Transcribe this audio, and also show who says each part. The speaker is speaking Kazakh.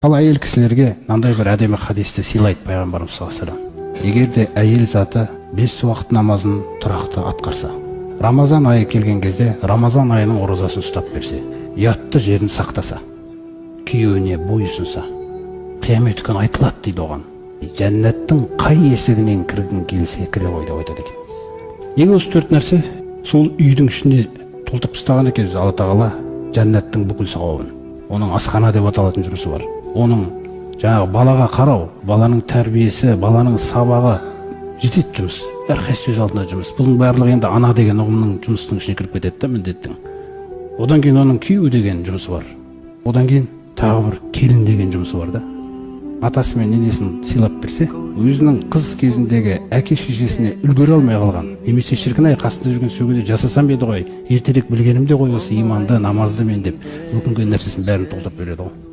Speaker 1: Ал әйел кісілерге мынандай бір әдемі хадисті сыйлайды пайғамбарымыз саллаллаху алейхи вассалам. Егер де әйел заты 5 уақыт намазын тұрақты атқарса, Рамазан айы келген кезде Рамазан айының оразасын ұстап берсе, ұятты жерін сақтаса, күйеуіне бойұсынса, қиямет күні айтылады дейді оған. Жәннаттың қай есігінен кіргің келсе кіре ғой деп айтады екен. Неге осы 4 нәрсе сол үйдің ішінде толтырып тастаған екен Алла тағала жәннаттың бүкіл сауабын. Оның асхана деп аталатын жұмысы бар. Оның жаңағы балаға қарау, баланың тәрбиесі, баланың сабағы жетеді жұмыс. Әрқайсысы өз алдына жұмыс. Бұның барлығы енді ана деген ұғымның жұмысының ішіне кіріп кетеді да міндеттің. Одан кейін оның күйеу деген жұмысы бар. Одан кейін тағы бір келін деген жұмысы бар да. Атасы мен енесін сыйлап берсе, өзінің қыз кезіндегі әке шешесіне үлгере алмай қалған, немесе шіркін-ай қасында жүрген сөгеде жасасам еді ғой, ертерек білгенімде ғой осы иманды, намазды мен деп өкінген нәрсесін бәрін толтырып береді ғой.